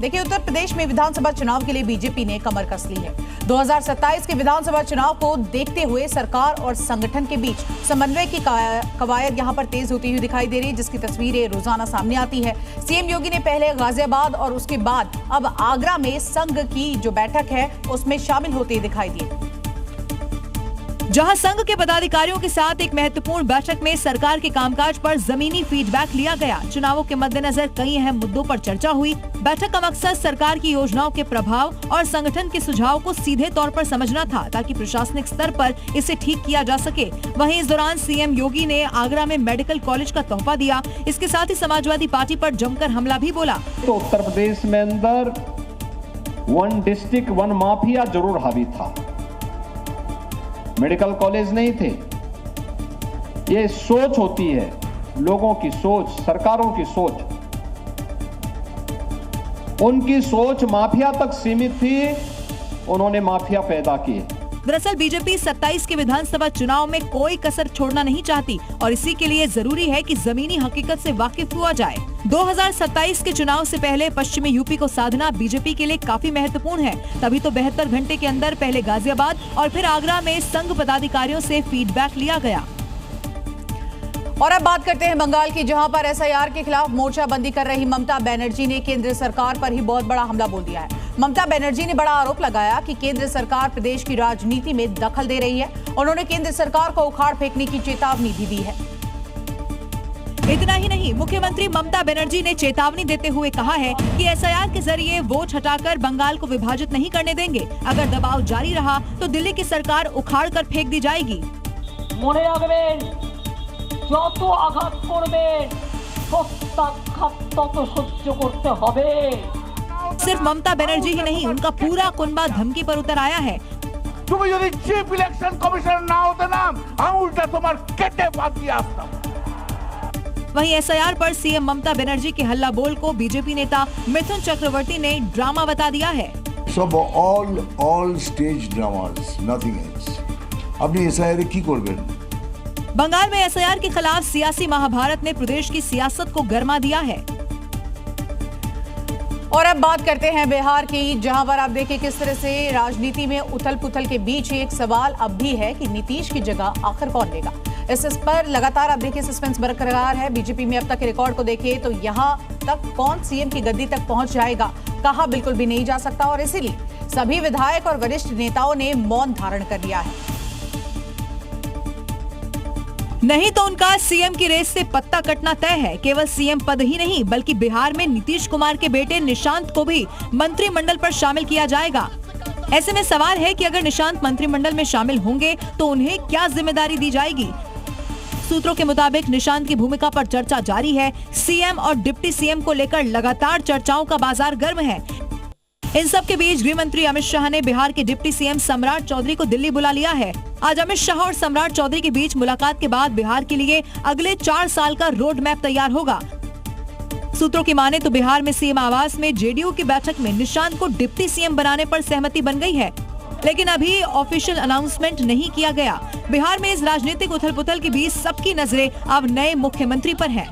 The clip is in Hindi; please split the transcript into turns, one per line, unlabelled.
देखिए, उत्तर प्रदेश में विधानसभा चुनाव के लिए बीजेपी ने कमर कस ली है। 2027 के विधानसभा चुनाव को देखते हुए सरकार और संगठन के बीच समन्वय की कवायद यहां पर तेज होती हुई दिखाई दे रही है, जिसकी तस्वीरें रोजाना सामने आती है। सीएम योगी ने पहले गाजियाबाद और उसके बाद अब आगरा में संघ की जो बैठक है उसमें शामिल होते दिखाई दिए,
जहां संघ के पदाधिकारियों के साथ एक महत्वपूर्ण बैठक में सरकार के कामकाज पर जमीनी फीडबैक लिया गया। चुनावों के मद्देनजर कई अहम मुद्दों पर चर्चा हुई। बैठक का मकसद सरकार की योजनाओं के प्रभाव और संगठन के सुझाव को सीधे तौर पर समझना था, ताकि प्रशासनिक स्तर पर इसे ठीक किया जा सके। वहीं इस दौरान सीएम योगी ने आगरा में मेडिकल कॉलेज का तोहफा दिया। इसके साथ ही समाजवादी पार्टी पर जमकर हमला भी बोला।
तो उत्तर प्रदेश में अंदर वन डिस्ट्रिक्ट वन माफिया जरूर हावी था, मेडिकल कॉलेज नहीं थे। ये सोच होती है, लोगों की सोच, सरकारों की सोच। उनकी सोच माफिया तक सीमित थी, उन्होंने माफिया पैदा किए।
दरअसल बीजेपी 27 के विधानसभा चुनाव में कोई कसर छोड़ना नहीं चाहती और इसी के लिए जरूरी है कि जमीनी हकीकत से वाकिफ हुआ जाए। 2027 के चुनाव से पहले पश्चिमी यूपी को साधना बीजेपी के लिए काफी महत्वपूर्ण है। तभी तो 72 घंटे के अंदर पहले गाजियाबाद और फिर आगरा में संघ पदाधिकारियों से फीडबैक लिया गया।
और अब बात करते हैं बंगाल की, जहां पर एसआईआर के खिलाफ मोर्चाबंदी कर रही ममता बनर्जी ने केंद्र सरकार पर ही बहुत बड़ा हमला बोल दिया है। ममता बनर्जी ने बड़ा आरोप लगाया कि केंद्र सरकार प्रदेश की राजनीति में दखल दे रही है। उन्होंने केंद्र सरकार को उखाड़ फेंकने की चेतावनी भी दी है।
इतना ही नहीं, मुख्यमंत्री ममता बनर्जी ने चेतावनी देते हुए कहा है कि एसआईआर के जरिए वोट हटाकर बंगाल को विभाजित नहीं करने देंगे। अगर दबाव जारी रहा तो दिल्ली की सरकार उखाड़ कर फेंक दी जाएगी।
যত আঘাত করবে প্রত্যাঘাত তত সহ্য করতে হবে।
सिर्फ ममता बनर्जी ही नहीं, उनका पूरा कुनबा धमकी पर उतर आया है।
তুমি যদি চিফ ইলেকশন কমিশনার না হতে না, আঙুলটা তোমার কেটে বাদ দিয়ে আসতাম।
वहीं एसआईआर पर सीएम ममता बनर्जी के हल्ला बोल को बीजेपी नेता मिथुन चक्रवर्ती ने ड्रामा बता दिया है।
सब all stage dramas, nothing else। अपनी एसआईआर की करबेन।
बंगाल में एसआईआर के खिलाफ सियासी महाभारत ने प्रदेश की सियासत को गर्मा दिया है।
और अब बात करते हैं बिहार की, जहां पर आप देखिए किस तरह से राजनीति में उथल पुथल के बीच एक सवाल अब भी है कि नीतीश की जगह आखिर कौन लेगा। इस पर लगातार आप देखिए सस्पेंस बरकरार है। बीजेपी में अब तक के रिकॉर्ड को देखिए तो यहां तक कौन सीएम की गद्दी तक पहुंच जाएगा, कहा बिल्कुल भी नहीं जा सकता। और इसीलिए सभी विधायक और वरिष्ठ नेताओं ने मौन धारण कर लिया है।
नहीं तो उनका सीएम की रेस से पत्ता कटना तय है। केवल सीएम पद ही नहीं, बल्कि बिहार में नीतीश कुमार के बेटे निशांत को भी मंत्रिमंडल पर शामिल किया जाएगा। ऐसे में सवाल है कि अगर निशांत मंत्रिमंडल में शामिल होंगे तो उन्हें क्या जिम्मेदारी दी जाएगी। सूत्रों के मुताबिक निशांत की भूमिका पर चर्चा जारी है। सीएम और डिप्टी सीएम को लेकर लगातार चर्चाओं का बाजार गर्म है। इन सब के बीच गृह मंत्री अमित शाह ने बिहार के डिप्टी सीएम सम्राट चौधरी को दिल्ली बुला लिया है। आज अमित शाह और सम्राट चौधरी के बीच मुलाकात के बाद बिहार के लिए अगले 4 साल का रोड मैप तैयार होगा। सूत्रों की माने तो बिहार में सीएम आवास में जेडीयू की बैठक में निशांत को डिप्टी सीएम बनाने पर सहमति बन गई है, लेकिन अभी ऑफिशियल अनाउंसमेंट नहीं किया गया। बिहार में इस राजनीतिक उथल पुथल के बीच सबकी नजरें अब नए मुख्यमंत्री पर है।